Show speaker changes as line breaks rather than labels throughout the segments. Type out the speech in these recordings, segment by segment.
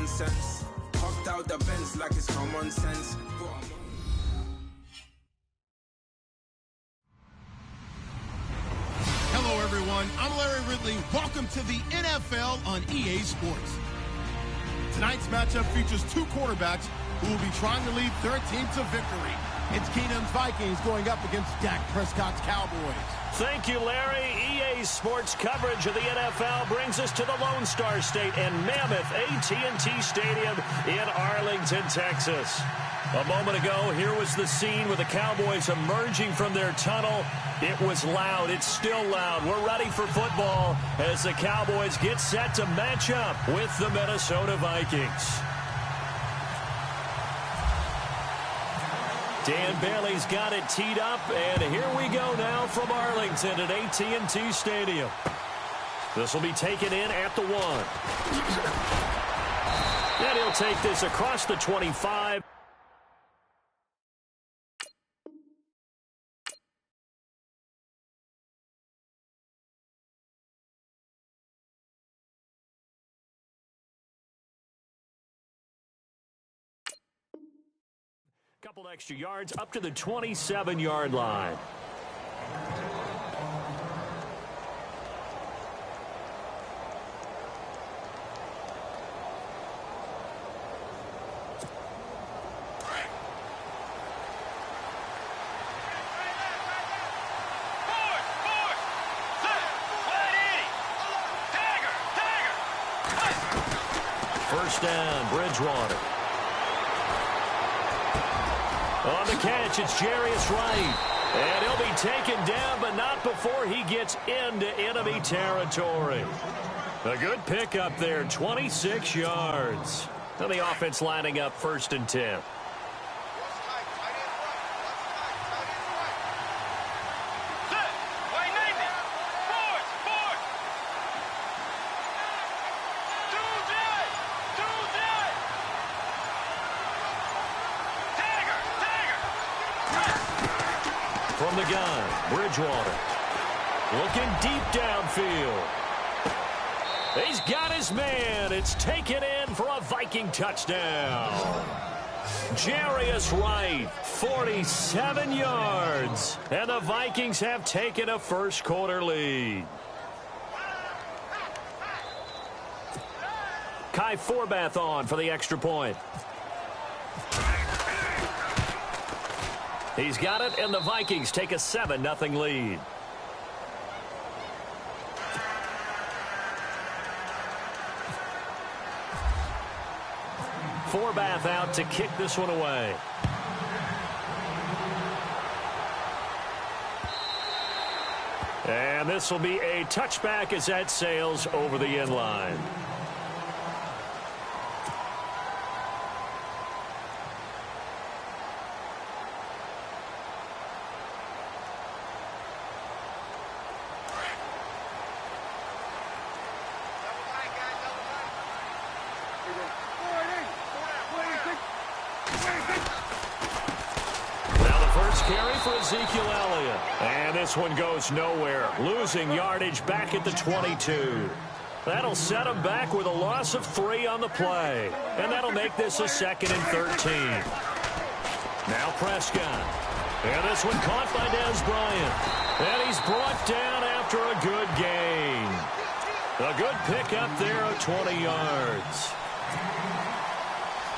nonsense. Hopped out the Benz like it's common sense.
Hello, everyone. I'm Larry Ridley. Welcome to the NFL on EA Sports. Tonight's matchup features two quarterbacks who will be trying to lead their team to victory. It's Keenum's Vikings going up against Dak Prescott's Cowboys.
Thank you, Larry. EA Sports coverage of the NFL brings us to the Lone Star State and Mammoth AT&T Stadium in Arlington, Texas. A moment ago, here was the scene with the Cowboys emerging from their tunnel. It was loud. It's still loud. We're ready for football as the Cowboys get set to match up with the Minnesota Vikings. Dan Bailey's got it teed up, and here we go now from Arlington at AT&T Stadium. This will be taken in at the 1. And he'll take this across the 25. Couple extra yards up to the 27-yard line. First down, Bridgewater. On the catch, it's Jarius Wright. And he'll be taken down, but not before he gets into enemy territory. A good pickup there, 26 yards. And the offense lining up 1st and 10. From the gun, Bridgewater. Looking deep downfield. He's got his man. It's taken in for a Viking touchdown. Jarius Wright, 47 yards. And the Vikings have taken a first-quarter lead. Kai Forbath on for the extra point. He's got it, and the Vikings take a 7-0 lead. Forbath out to kick this one away. And this will be a touchback as that sails over the end line. Ezekiel Elliott. And this one goes nowhere. Losing yardage back at the 22. That'll set him back with a loss of 3 on the play. And that'll make this a 2nd and 13. Now Prescott. And this one caught by Dez Bryant. And he's brought down after a good gain. A good pickup there of 20 yards.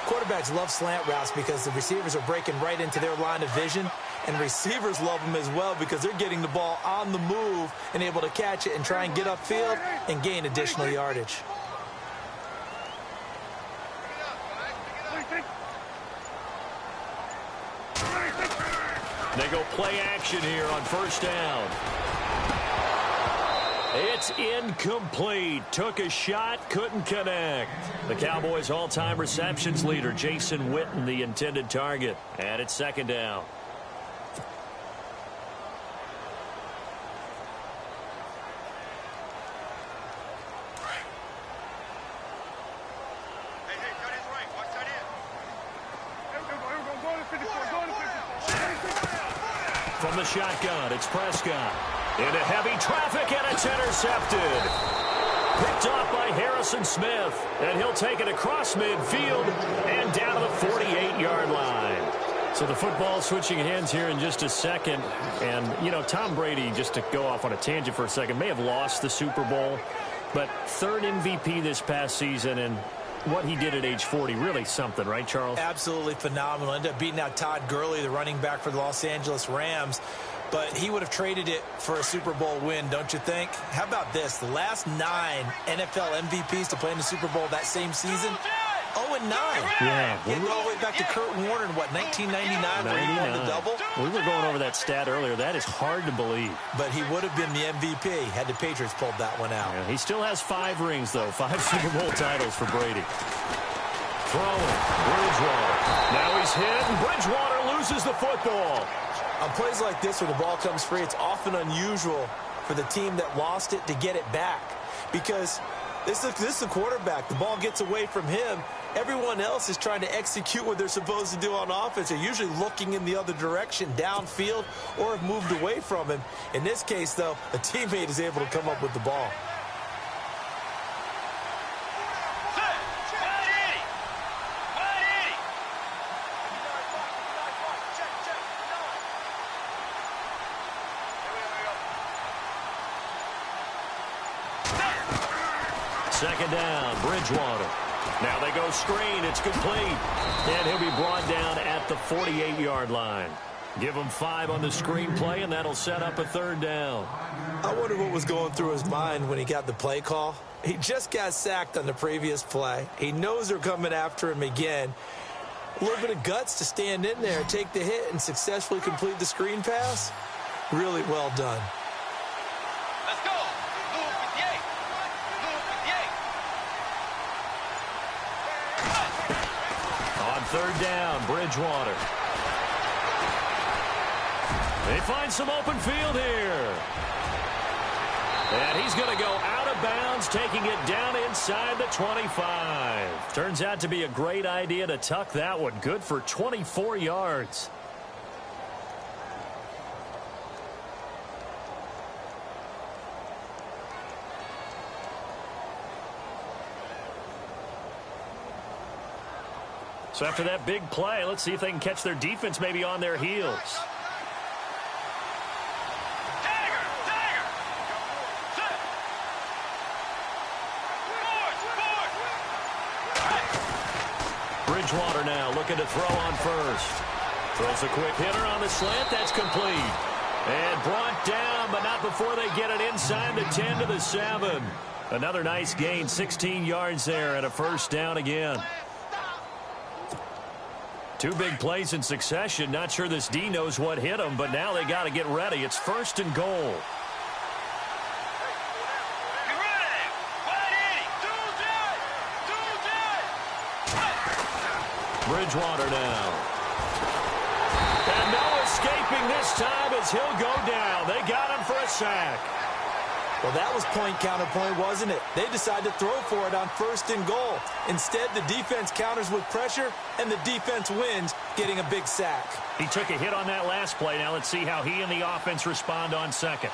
Quarterbacks love slant routes because the receivers are breaking right into their line of vision. And receivers love them as well because they're getting the ball on the move and able to catch it and try and get upfield and gain additional yardage.
They go play action here on 1st down. It's incomplete. Took a shot, couldn't connect. The Cowboys' all-time receptions leader, Jason Witten, the intended target. And it's 2nd down. From the shotgun, it's Prescott. Into heavy traffic, and it's intercepted. Picked off by Harrison Smith. And he'll take it across midfield and down to the 48-yard line. So the football switching hands here in just a second. And, you know, Tom Brady, just to go off on a tangent for a second, may have lost the Super Bowl. But third MVP this past season, and what he did at age 40, really something, right, Charles?
Absolutely phenomenal. Ended up beating out Todd Gurley, the running back for the Los Angeles Rams. But he would have traded it for a Super Bowl win, don't you think? How about this? The last 9 NFL MVPs to play in the Super Bowl that same season, 0-9.
Yeah.
Getting all the way back to Kurt Warner in, what, 1999 when he won the double?
We were going over that stat earlier. That is hard to believe.
But he would have been the MVP had the Patriots pulled that one out.
Yeah, he still has 5 rings, though. 5 Super Bowl titles for Brady. Throwing. Bridgewater. Now he's hit, and Bridgewater loses the football.
On plays like this where the ball comes free, it's often unusual for the team that lost it to get it back. Because this is the quarterback. The ball gets away from him. Everyone else is trying to execute what they're supposed to do on offense. They're usually looking in the other direction, downfield, or have moved away from him. In this case, though, a teammate is able to come up with the ball.
Second down, Bridgewater. Now they go screen. It's complete. And he'll be brought down at the 48-yard line. Give him 5 on the screen play, and that'll set up a third down.
I wonder what was going through his mind when he got the play call. He just got sacked on the previous play. He knows they're coming after him again. A little bit of guts to stand in there, take the hit, and successfully complete the screen pass. Really well done.
Let's go. Move 58. Move 58.
On third down, Bridgewater. They find some open field here. And he's going to go out of bounds, taking it down inside the 25. Turns out to be a great idea to tuck that one. Good for 24 yards. So after that big play, let's see if they can catch their defense maybe on their heels. Bridgewater now looking to throw on first. Throws a quick hitter on the slant. That's complete. And brought down, but not before they get it inside the 10 to the 7. Another nice gain, 16 yards there, and a first down again. 2 big plays in succession. Not sure this D knows what hit him, but now they got to get ready. It's first and goal. Bridgewater now. And no escaping this time as he'll go down. They got him for a sack.
Well, that was point counterpoint, wasn't it? They decided to throw for it on first and goal. Instead, the defense counters with pressure, and the defense wins, getting a big sack.
He took a hit on that last play. Now let's see how he and the offense respond on second.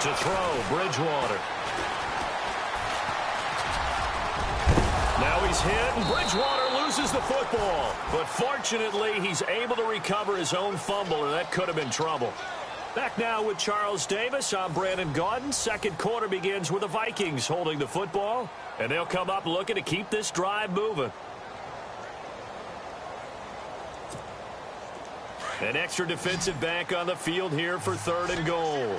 To throw, Bridgewater. Now he's hit, and Bridgewater loses the football. But fortunately, he's able to recover his own fumble, and that could have been trouble. Back now with Charles Davis. I'm Brandon Gaudin. Second quarter begins with the Vikings holding the football, and they'll come up looking to keep this drive moving. An extra defensive back on the field here for third and goal.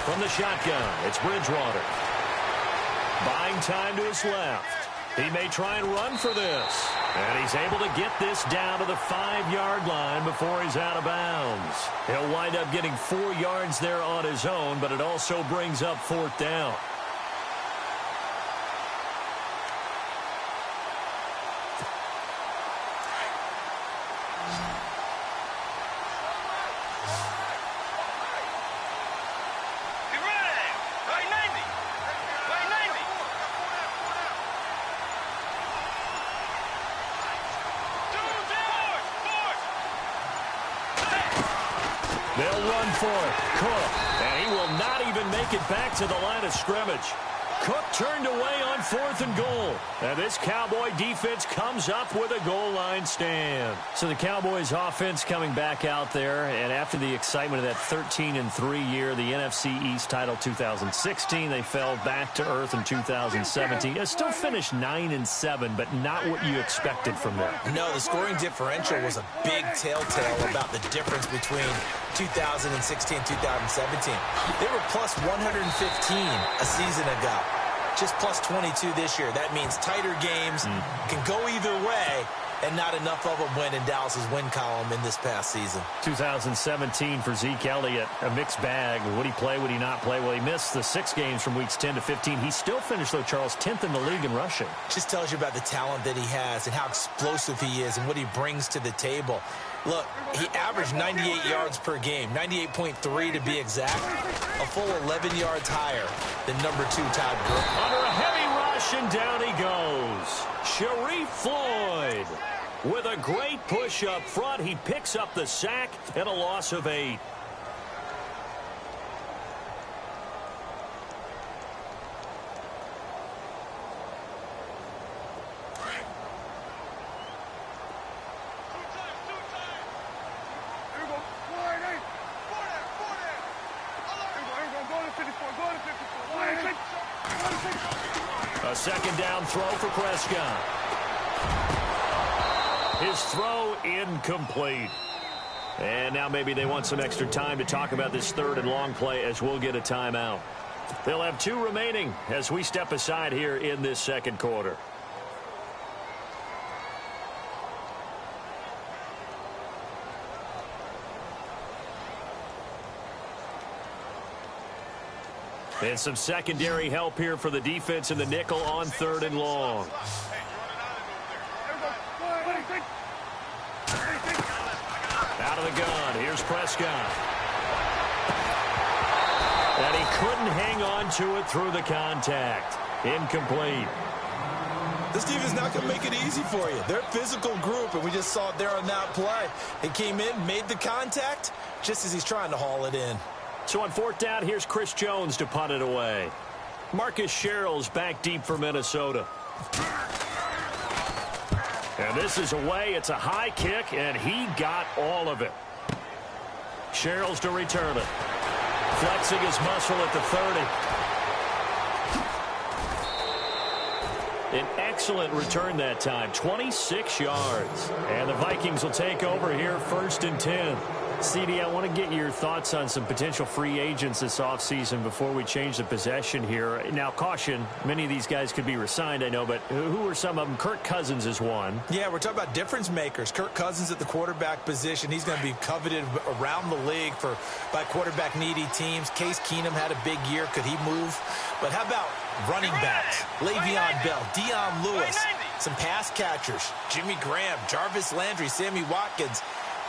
From the shotgun, it's Bridgewater. Buying time to his left. He may try and run for this. And he's able to get this down to the 5-yard line before he's out of bounds. He'll wind up getting 4 yards there on his own, but it also brings up fourth down. They'll run for it. Cook. And he will not even make it back to the line of scrimmage. Cook turned away on 4th and goal. And this Cowboy defense comes up with a goal line stand. So the Cowboys offense coming back out there, and after the excitement of that 13-3 year, the NFC East title 2016, they fell back to earth in 2017. They still finished 9-7, but not what you expected from them.
No, the scoring differential was a big telltale about the difference between 2016 and 2017. They were plus 115 a season ago. Just plus 22 this year. That means tighter games can go either way, and not enough of them went in Dallas's win column in this past season.
2017 for Zeke Elliott, a mixed bag. Would he play, would he not play? Well, he missed the 6 games from weeks 10 to 15. He still finished, though, Charles, 10th in the league in rushing.
Just tells you about the talent that he has and how explosive he is and what he brings to the table. Look, he averaged 98 yards per game, 98.3 to be exact, a full 11 yards higher than number 2 Todd Gurley.
Under a heavy rush, and down he goes. Sharif Floyd with a great push up front. He picks up the sack and a loss of 8. A second down throw for Prescott. His throw incomplete. And now maybe they want some extra time to talk about this 3rd and long play, as we'll get a timeout. They'll have 2 remaining as we step aside here in this second quarter. And some secondary help here for the defense in the nickel on 3rd and long. Out of the gun, here's Prescott. And he couldn't hang on to it through the contact. Incomplete.
This team is not going to make it easy for you. They're a physical group, and we just saw it there on that play. He came in, made the contact, just as he's trying to haul it in.
So on 4th down, here's Chris Jones to punt it away. Marcus Sherrill's back deep for Minnesota. And this is away. It's a high kick, and he got all of it. Sherrill's to return it. Flexing his muscle at the 30. An excellent return that time, 26 yards. And the Vikings will take over here, 1st and 10. CD, I want to get your thoughts on some potential free agents this offseason before we change the possession here. Now, caution, many of these guys could be re-signed, I know, but who are some of them? Kirk Cousins is one.
Yeah, we're talking about difference makers. Kirk Cousins at the quarterback position. He's going to be coveted around the league by quarterback-needy teams. Case Keenum had a big year. Could he move? But how about running backs? Le'Veon Bell, Dion Lewis, some pass catchers, Jimmy Graham, Jarvis Landry, Sammy Watkins.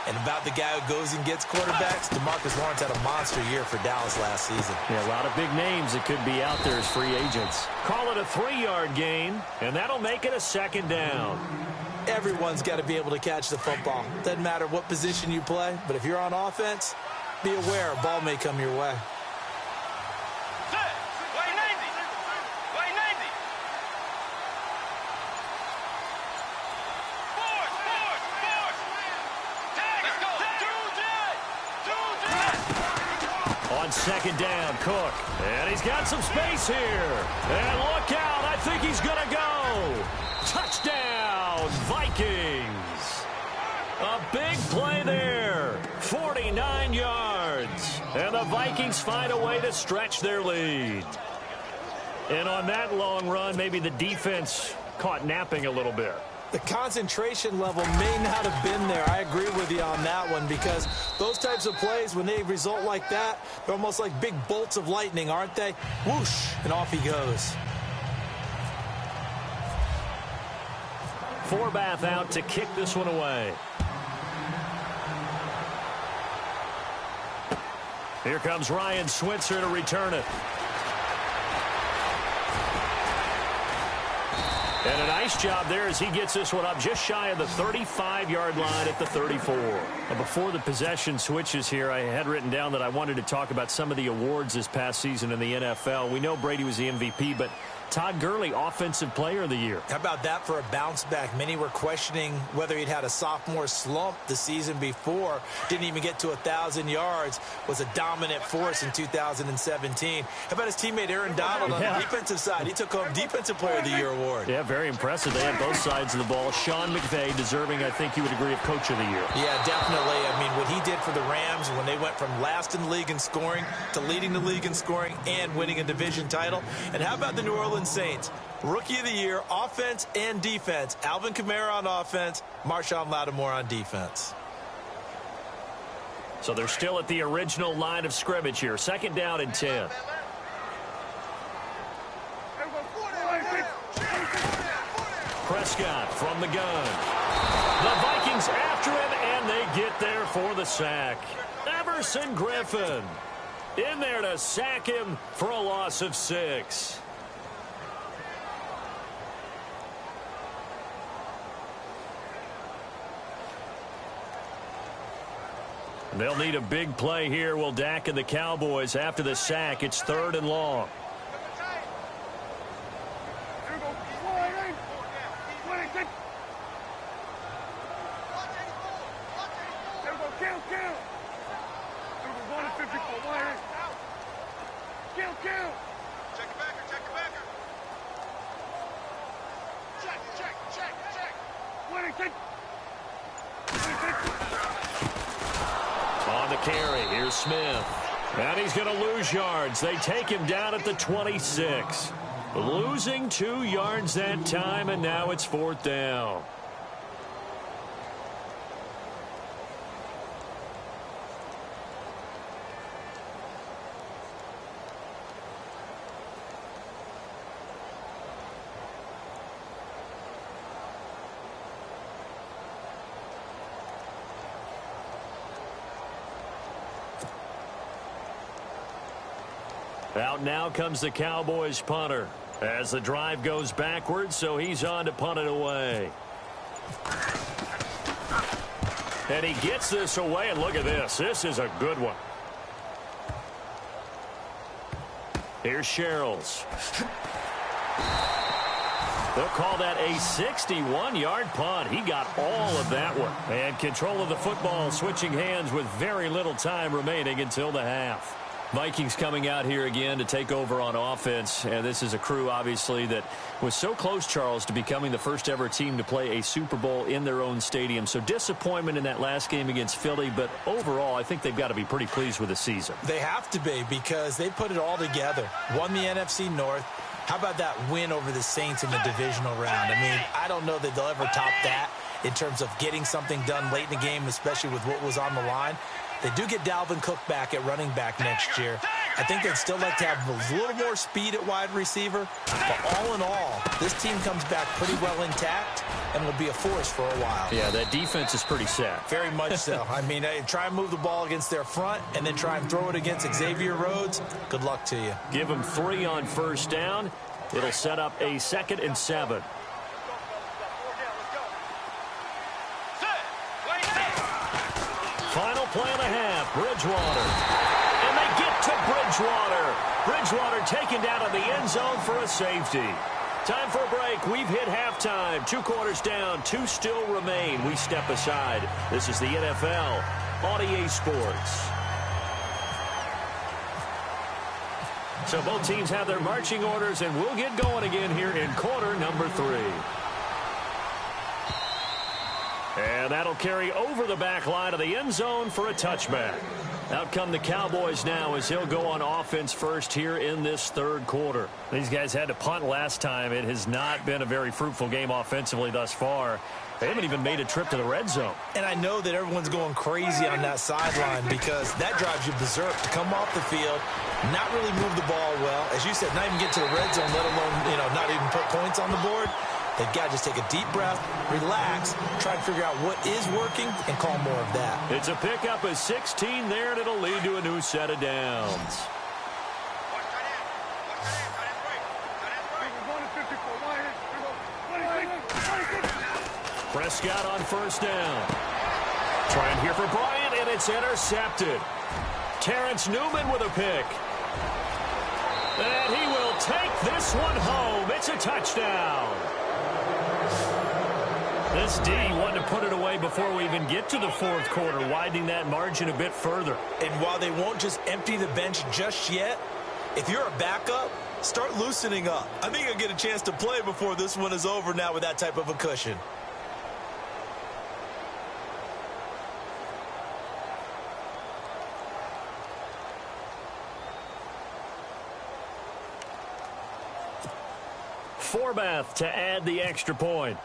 And about the guy who goes and gets quarterbacks, DeMarcus Lawrence had a monster year for Dallas last season.
Yeah, a lot of big names that could be out there as free agents. Call it a 3-yard gain, and that'll make it a 2nd down.
Everyone's got to be able to catch the football. Doesn't matter what position you play, but if you're on offense, be aware a ball may come your way.
On 2nd down, Cook. And he's got some space here. And look out, I think he's going to go. Touchdown, Vikings. A big play there. 49 yards. And the Vikings find a way to stretch their lead. And on that long run, maybe the defense caught napping a little bit.
The concentration level may not have been there. I agree with you on that one, because those types of plays, when they result like that, they're almost like big bolts of lightning, aren't they? Whoosh, and off he goes.
Forbath out to kick this one away. Here comes Ryan Switzer to return it. And a nice job there as he gets this one up just shy of the 35-yard line at the 34. Before the possession switches here, I had written down that I wanted to talk about some of the awards this past season in the NFL. We know Brady was the MVP, but Todd Gurley, Offensive Player of the Year.
How about that for a bounce back? Many were questioning whether he'd had a sophomore slump the season before. Didn't even get to 1,000 yards. Was a dominant force in 2017. How about his teammate Aaron Donald on the defensive side? He took home Defensive Player of the Year award.
Yeah, very impressive. They had both sides of the ball. Sean McVay deserving, I think you would agree, of Coach of the Year.
Yeah, definitely. I mean, what he did for the Rams when they went from last in the league in scoring to leading the league in scoring and winning a division title. And how about the New Orleans Saints? Rookie of the Year, offense and defense. Alvin Kamara on offense, Marshawn Lattimore on defense.
So they're still at the original line of scrimmage here. 2nd down and 10. Prescott from the gun. The Vikings after him, and they get there for the sack. Everson Griffin in there to sack him for a loss of 6. They'll need a big play here, will Dak and the Cowboys after the sack. It's 3rd and long. On the carry, here's Smith. And he's going to lose yards. They take him down at the 26. Losing 2 yards that time, and now it's 4th down. Out now comes the Cowboys punter as the drive goes backwards, so he's on to punt it away. And he gets this away, and look at this. This is a good one. Here's Sherrills. They'll call that a 61-yard punt. He got all of that one. And control of the football switching hands with very little time remaining until the half. Vikings coming out here again to take over on offense. And this is a crew, obviously, that was so close, Charles, to becoming the first ever team to play a Super Bowl in their own stadium. So disappointment in that last game against Philly. But overall, I think they've got to be pretty pleased with the season.
They have to be, because they put it all together. Won the NFC North. How about that win over the Saints in the divisional round? I mean, I don't know that they'll ever top that in terms of getting something done late in the game, especially with what was on the line. They do get Dalvin Cook back at running back next year. I think they'd still like to have a little more speed at wide receiver. But all in all, this team comes back pretty well intact and will be a force for a while.
Yeah, that defense is pretty set.
Very much so. I mean, try and move the ball against their front and then try and throw it against Xavier Rhodes. Good luck to you.
Give them 3 on 1st down. It'll set up a 2nd and 7. Final play and a half, Bridgewater. And they get to Bridgewater. Bridgewater taken down in the end zone for a safety. Time for a break. We've hit halftime. 2 quarters down, 2 still remain. We step aside. This is the NFL on EA Sports. So both teams have their marching orders, and we'll get going again here in quarter number 3. And that'll carry over the back line of the end zone for a touchback. Out come the Cowboys now as he'll go on offense first here in this 3rd quarter. These guys had to punt last time. It has not been a very fruitful game offensively thus far. They haven't even made a trip to the red zone.
And I know that everyone's going crazy on that sideline because that drives you berserk to come off the field, not really move the ball well. As you said, not even get to the red zone, let alone, not even put points on the board. They've got to just take a deep breath, relax, try to figure out what is working, and call more of that.
It's a pickup of 16 there, and it'll lead to a new set of downs. Prescott on first down. Trying here for Bryant, and it's intercepted. Terrence Newman with a pick. And he will take this one home. It's a touchdown. This D wanted to put it away before we even get to the fourth quarter, widening that margin a bit further.
And while they won't just empty the bench just yet, if you're a backup, start loosening up. I think you'll get a chance to play before this one is over now with that type of a cushion.
Forbath to add the extra point.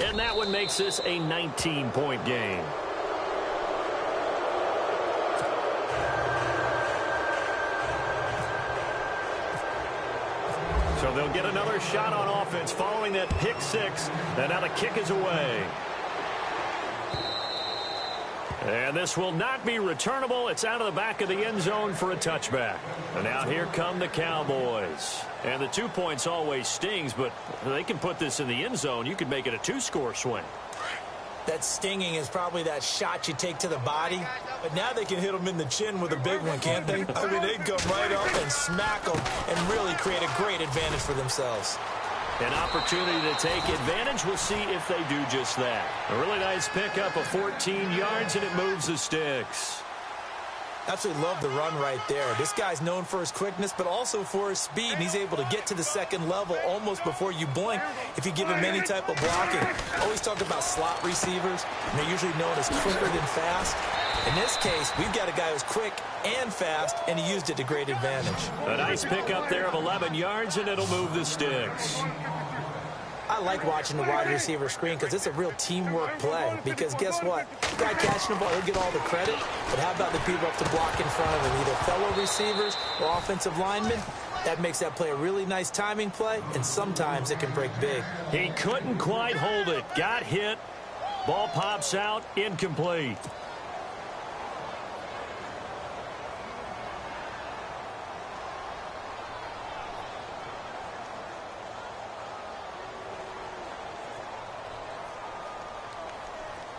And that one makes this a 19-point game. So they'll get another shot on offense following that pick six. And now the kick is away. And this will not be returnable. It's out of the back of the end zone for a touchback. And now here come the Cowboys. And the 2 points always stings, but they can put this in the end zone. You could make it a 2-score swing.
That stinging is probably that shot you take to the body. But now they can hit them in the chin with a big one, can't they? I mean, they can come right up and smack them and really create a great advantage for themselves.
An opportunity to take advantage. We'll see if they do just that. A really nice pickup of 14 yards, and it moves the sticks.
Absolutely love the run right there. This guy's known for his quickness, but also for his speed. He's able to get to the second level almost before you blink if you give him any type of blocking. Always talk about slot receivers, and they're usually known as quicker than fast. In this case, we've got a guy who's quick and fast, and he used it to great advantage.
A nice pickup there of 11 yards, and it'll move the sticks.
I like watching the wide receiver screen because it's a real teamwork play. Because guess what? The guy catching the ball, he'll get all the credit. But how about the people up to block in front of him, either fellow receivers or offensive linemen? That makes that play a really nice timing play, and sometimes it can break big.
He couldn't quite hold it. Got hit. Ball pops out. Incomplete.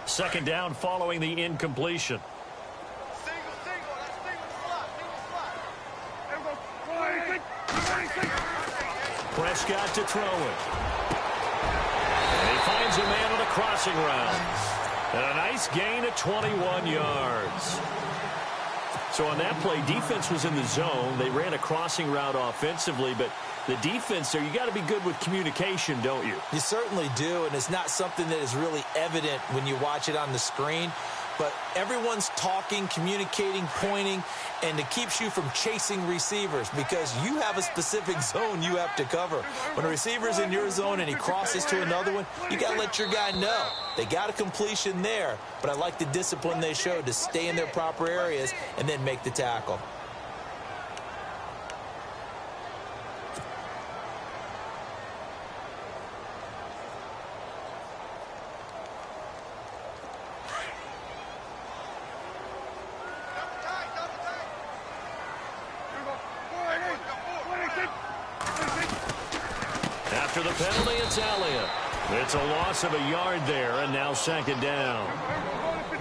Second down following the incompletion. Prescott to throw it. And he finds a man on a crossing route. And a nice gain of 21 yards. So on that play, defense was in the zone. They ran a crossing route offensively, but the defense there, you got to be good with communication, don't you?
You certainly do, and it's not something that is really evident when you watch it on the screen. But everyone's talking, communicating, pointing, and it keeps you from chasing receivers because you have a specific zone you have to cover. When a receiver's in your zone and he crosses to another one, you got to let your guy know. They got a completion there, but I like the discipline they showed to stay in their proper areas and then make the tackle.
After the penalty, it's Elliott. It's a loss of a yard there, and now second down.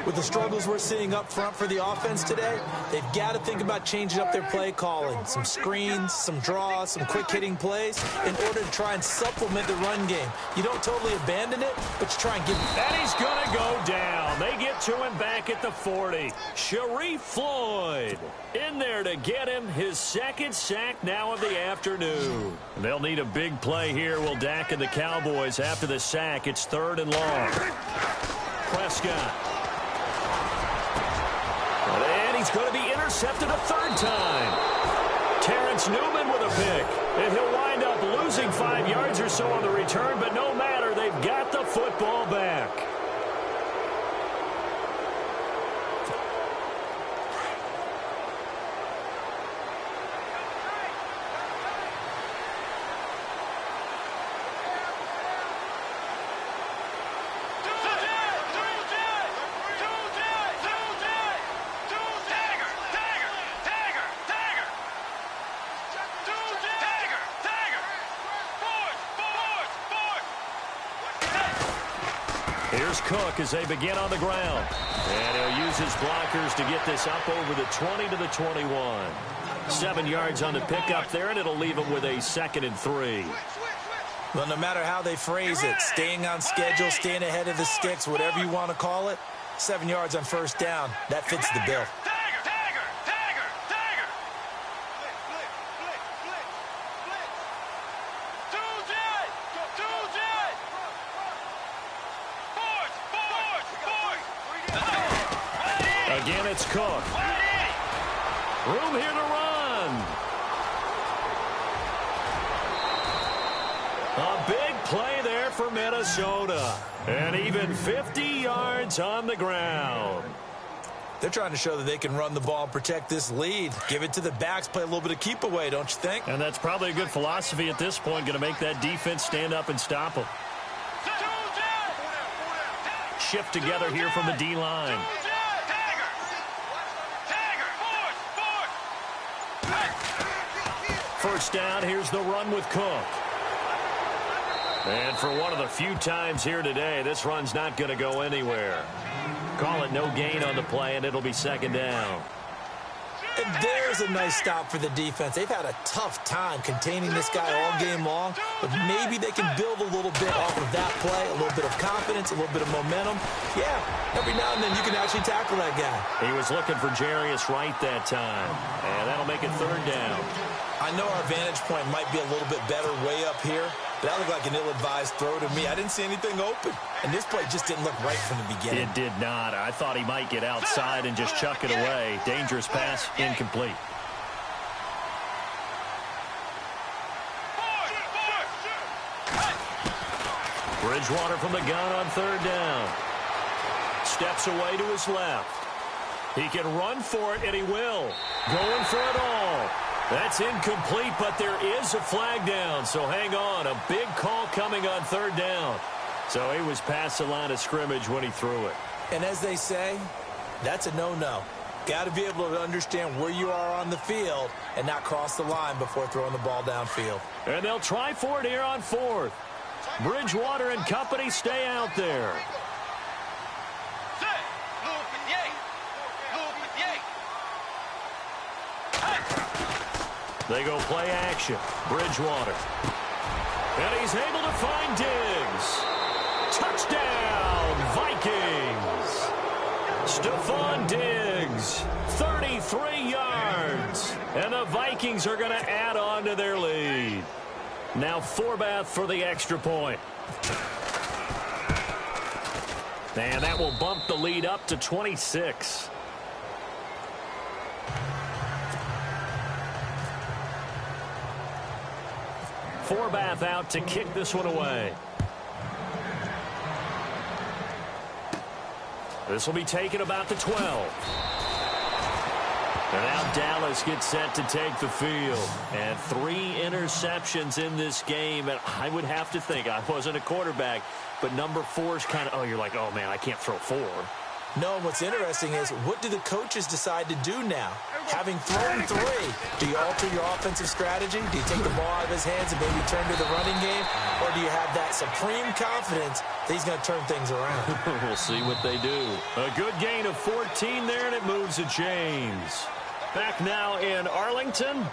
With the struggles we're seeing up front for the offense today, they've got to think about changing up their play calling. Some screens, some draws, some quick-hitting plays in order to try and supplement the run game. You don't totally abandon it, but you try and give him.
And he's going to go down. They get to him back at the 40. Sharif Floyd in there to get him his second sack now of the afternoon. They'll need a big play here, will Dak and the Cowboys after the sack. It's third and long. Prescott. And he's going to be intercepted a third time. Terrence Newman with a pick. And he'll wind up losing 5 yards or so on the return, but no matter, they've got the football back. Here's Cook as they begin on the ground. And he'll use his blockers to get this up over the 20 to the 21. 7 yards on the pickup there, and it'll leave him with a 2nd and 3.
Well, no matter how they phrase it, staying on schedule, staying ahead of the sticks, whatever you want to call it, 7 yards on first down, that fits the bill.
Again, it's Cook. Room here to run. A big play there for Minnesota. And even 50 yards on the ground.
They're trying to show that they can run the ball and protect this lead. Give it to the backs, play a little bit of keep away, don't you think?
And that's probably a good philosophy at this point, going to make that defense stand up and stop them. Shift together here from the D-line. First down, here's the run with Cook. And for one of the few times here today, this run's not going to go anywhere. Call it no gain on the play, and it'll be 2nd down.
And there's a nice stop for the defense. They've had a tough time containing this guy all game long, but maybe they can build a little bit off of that play, a little bit of confidence, a little bit of momentum. Yeah, every now and then you can actually tackle that guy.
He was looking for Jarius Wright that time, and that'll make it 3rd down.
I know our vantage point might be a little bit better way up here, but that looked like an ill-advised throw to me. I didn't see anything open, and this play just didn't look right from the beginning.
It did not. I thought he might get outside and just chuck it away. Dangerous pass, incomplete. Bridgewater from the gun on 3rd down. Steps away to his left. He can run for it, and he will. Going for it all. That's incomplete, but there is a flag down, so hang on. A big call coming on 3rd down. So he was past the line of scrimmage when he threw it.
And as they say, that's a no-no. Got to be able to understand where you are on the field and not cross the line before throwing the ball downfield.
And they'll try for it here on 4th. Bridgewater and company stay out there. They go play action. Bridgewater. And he's able to find Diggs. Touchdown, Vikings. Stephon Diggs, 33 yards. And the Vikings are going to add on to their lead. Now Forbath for the extra point. And that will bump the lead up to 26. Forbath out to kick this one away. This will be taken about the 12. And now Dallas gets set to take the field. And 3 interceptions in this game. And I would have to think, I wasn't a quarterback, but number 4 is kind of, oh, you're like, oh, man, I can't throw 4.
No, what's interesting is, what do the coaches decide to do now? Having thrown 3, do you alter your offensive strategy? Do you take the ball out of his hands and maybe turn to the running game? Or do you have that supreme confidence that he's going to turn things around?
We'll see what they do. A good gain of 14 there, and it moves the chains. Back now in Arlington.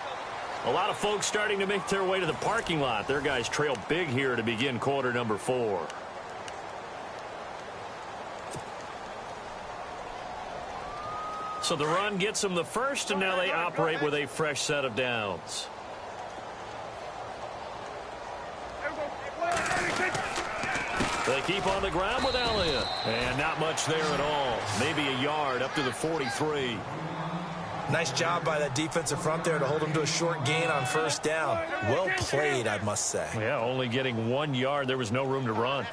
A lot of folks starting to make their way to the parking lot. Their guys trail big here to begin quarter number 4. So the run gets them the first, and now they operate with a fresh set of downs. They keep on the ground with Elliott. And not much there at all. Maybe a yard up to the 43.
Nice job by that defensive front there to hold him to a short gain on first down. Well played, I must say.
Yeah, only getting 1 yard. There was no room to run.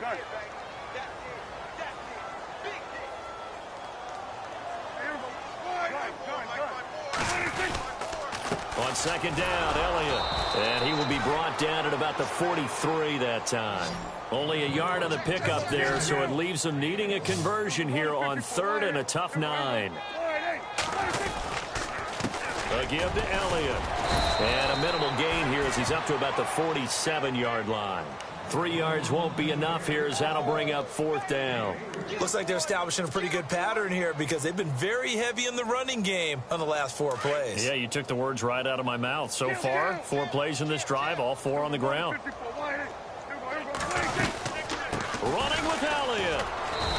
On second down, Elliott. And he will be brought down at about the 43 that time. Only a yard on the pickup there, so it leaves them needing a conversion here on 3rd and a tough 9. A give to Elliott. And a minimal gain here as he's up to about the 47-yard line. 3 yards won't be enough here as that'll bring up 4th down.
Looks like they're establishing a pretty good pattern here because they've been very heavy in the running game on the last 4 plays.
Yeah, you took the words right out of my mouth. So far, 4 plays in this drive, all 4 on the ground. Running with Elliott.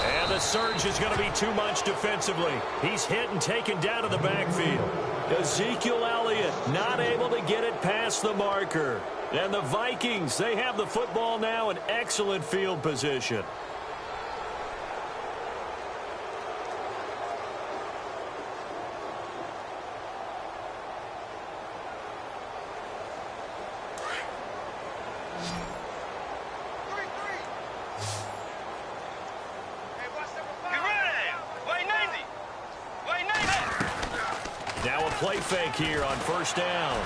And the surge is going to be too much defensively. He's hit and taken down to the backfield. Ezekiel Elliott not able to get it past the marker. And the Vikings, they have the football now in excellent field position. Now a play fake here on 1st down.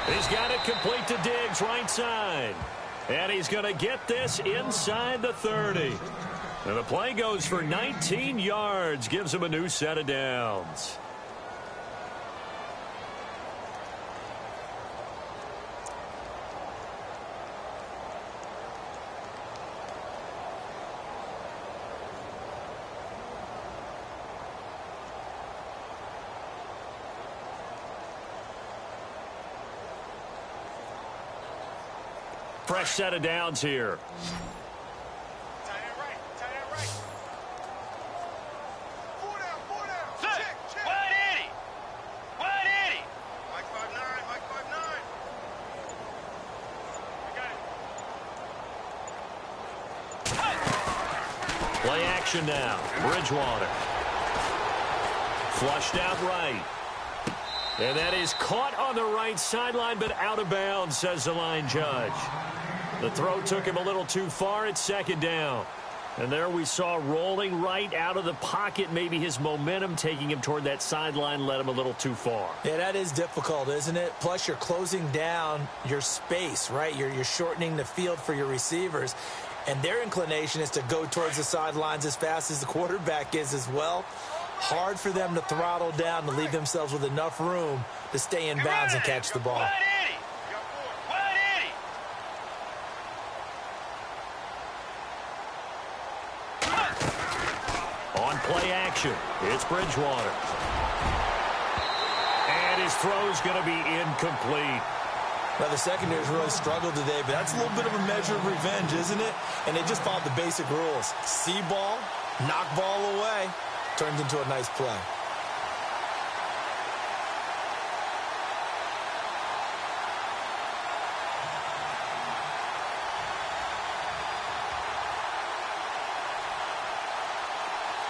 He's got it complete to Diggs, right side. And he's going to get this inside the 30. And the play goes for 19 yards, gives him a new set of downs. Fresh set of downs here.
Tight end right. Tight end right. 4 down. 4 down. Check. Wide 80. Wide 80. Mike 5'9". Mike 5'9". We got it.
Play action now. Bridgewater. Flushed out right. And that is caught on the right sideline, but out of bounds, says the line judge. The throw took him a little too far. It's 2nd down. And there we saw rolling right out of the pocket. Maybe his momentum taking him toward that sideline led him a little too far.
Yeah, that is difficult, isn't it? Plus, you're closing down your space, right? You're shortening the field for your receivers. And their inclination is to go towards the sidelines as fast as the quarterback is as well. Hard for them to throttle down to leave themselves with enough room to stay in bounds and catch the ball.
On play action, it's Bridgewater. And his throw's going to be incomplete.
Now, the secondary's really struggled today, but that's a little bit of a measure of revenge, isn't it? And they just followed the basic rules. See ball, knock ball away. Turns into a nice play.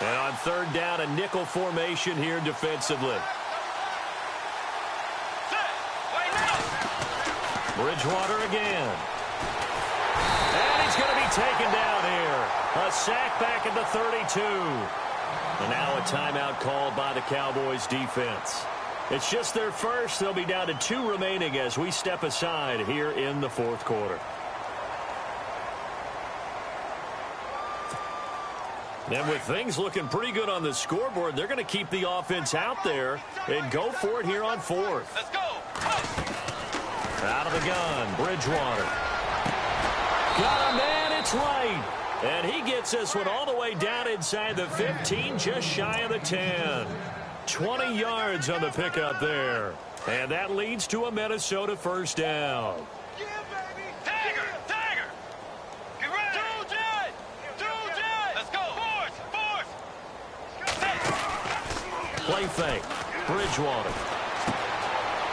And on 3rd down, a nickel formation here defensively. Bridgewater again. And he's going to be taken down here. A sack back at the 32. And now a timeout called by the Cowboys defense. It's just their first. They'll be down to 2 remaining as we step aside here in the 4th quarter. And with things looking pretty good on the scoreboard, they're going to keep the offense out there and go for it here on 4th.
Let's go.
Out of the gun, Bridgewater. Got a man, it's right. And he gets this one all the way down inside the 15, just shy of the 10. 20 yards on the pickup there. And that leads to a Minnesota 1st down.
Yeah, baby. Tiger. Tiger. Get ready. Do that. Do that. Let's go. Force.
Play fake. Bridgewater.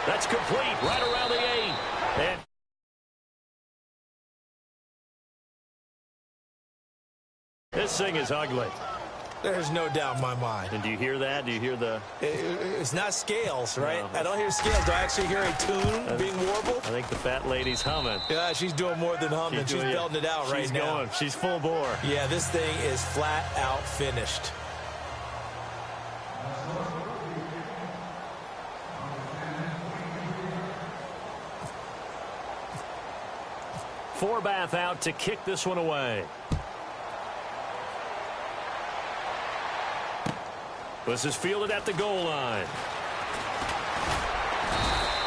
That's complete right around the 8. And this thing is ugly.
There's no doubt in my mind.
And do you hear that? Do you hear the...
It's not scales, right?
No.
I don't hear scales. Do I actually hear a tune being warbled?
I think the fat lady's humming.
Yeah, she's doing more than humming. She's belting it out right now.
Going. She's full bore.
Yeah, this thing is flat out finished.
Forbath out to kick this one away. This is fielded at the goal line.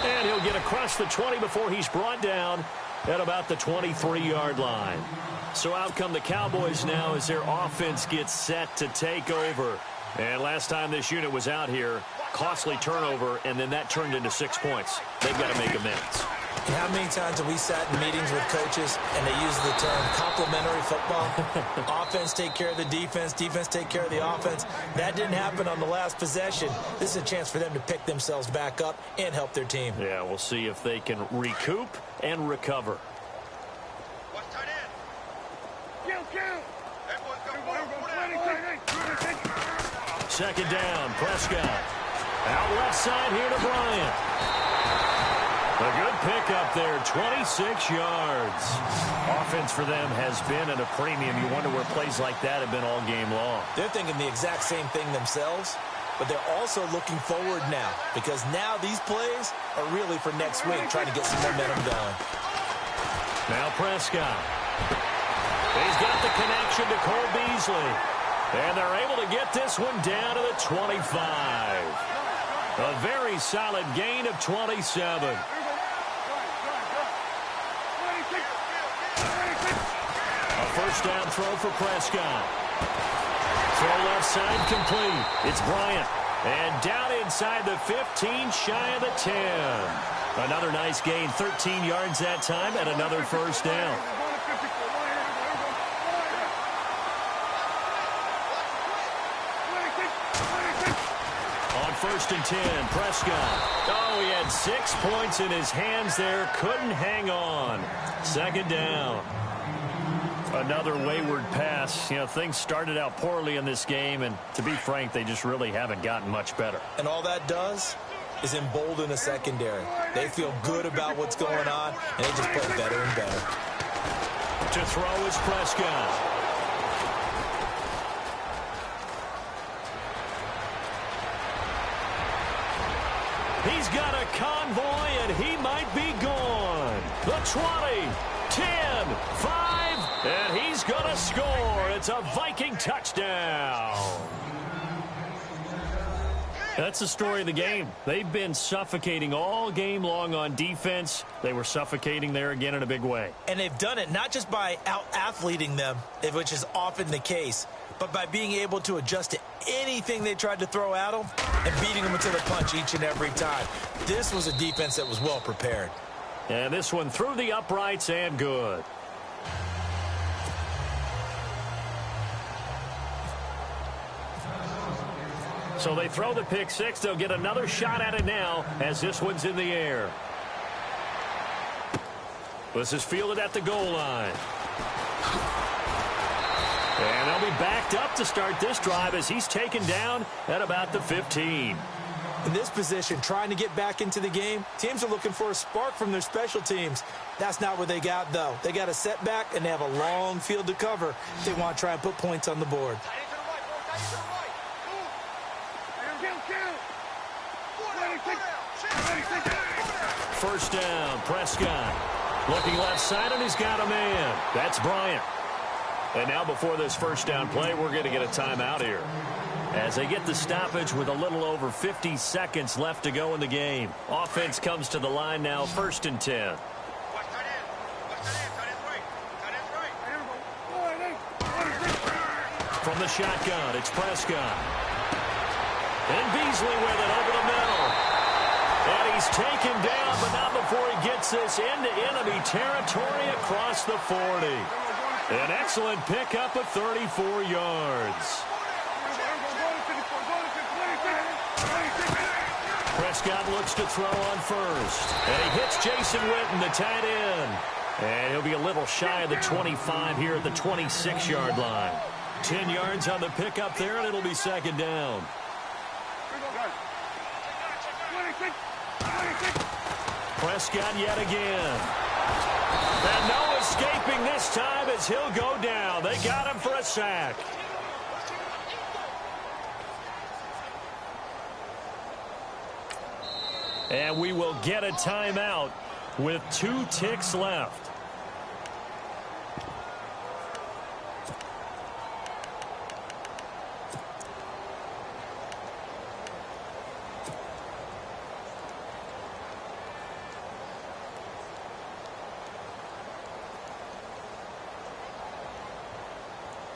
And he'll get across the 20 before he's brought down at about the 23-yard line. So out come the Cowboys now as their offense gets set to take over. And last time this unit was out here, costly turnover, and then that turned into 6 points. They've got to make amends.
And how many times have we sat in meetings with coaches and they use the term complementary football? Offense take care of the defense, defense take care of the offense. That didn't happen on the last possession. This is a chance for them to pick themselves back up and help their team.
Yeah, we'll see if they can recoup and recover.
Watch tight end. Everyone's got
Second down, Prescott. Out left side here to Bryant. A good pickup there, 26 yards. Offense for them has been at a premium. You wonder where plays like that have been all game long.
They're thinking the exact same thing themselves, but they're also looking forward now because now these plays are really for next week, trying to get some momentum going.
Now Prescott. He's got the connection to Cole Beasley. And they're able to get this one down to the 25. A very solid gain of 27. A first down throw for Prescott. Throw left side complete. It's Bryant. And down inside the 15, shy of the 10. Another nice gain, 13 yards that time, and another first down. On 1st and 10, Prescott. Oh, he had 6 points in his hands there. Couldn't hang on. Second down. Another wayward pass. You know, things started out poorly in this game, and to be frank, they just really haven't gotten much better.
And all that does is embolden a secondary. They feel good about what's going on, and they just play better and better.
To throw is Prescott. He's got a convoy, and he might be gone. The 20, 10, 5, and he's going to score. It's a Viking touchdown. That's the story of the game. They've been suffocating all game long on defense. They were suffocating there again in a big way.
And they've done it not just by out-athleting them, which is often the case, but by being able to adjust to anything they tried to throw at them and beating them to the punch each and every time. This was a defense that was well prepared.
And this one through the uprights and good. So they throw the pick six. They'll get another shot at it now as this one's in the air. This is fielded at the goal line. And they'll be backed up to start this drive as he's taken down at about the 15.
In this position, trying to get back into the game, teams are looking for a spark from their special teams. That's not what they got, though. They got a setback, and they have a long field to cover if they want to try and put points on the board.
First down, Prescott. Looking left side, and he's got a man. That's Bryant. And now before this first down play, we're going to get a timeout here as they get the stoppage with a little over 50 seconds left to go in the game. Offense comes to the line now, 1st and 10. From the shotgun, it's Prescott. And Beasley with it over the middle. And he's taken down, but not before he gets this into enemy territory across the 40. An excellent pickup of 34 yards. Prescott looks to throw on first. And he hits Jason Witten, the tight end. And he'll be a little shy of the 25 here at the 26-yard line. 10 yards on the pickup there, and it'll be second down. Prescott yet again. And no escaping this time as he'll go down. They got him for a sack. And we will get a timeout with 2 ticks left.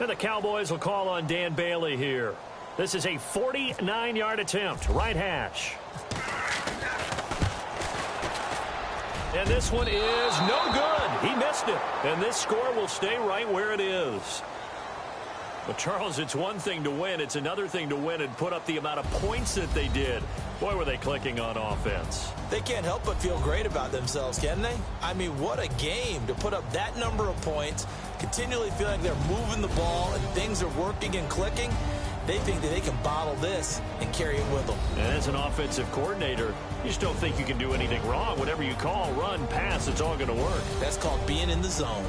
And the Cowboys will call on Dan Bailey here. This is a 49-yard attempt, right hash. And this one is no good. He missed it. And this score will stay right where it is. But, Charles, it's one thing to win. It's another thing to win and put up the amount of points that they did. Boy, were they clicking on offense.
They can't help but feel great about themselves, can they? I mean, what a game to put up that number of points, continually feeling like they're moving the ball and things are working and clicking. They think that they can bottle this and carry it with them.
And as an offensive coordinator, you just don't think you can do anything wrong. Whatever you call, run, pass, it's all going to work.
That's called being in the zone.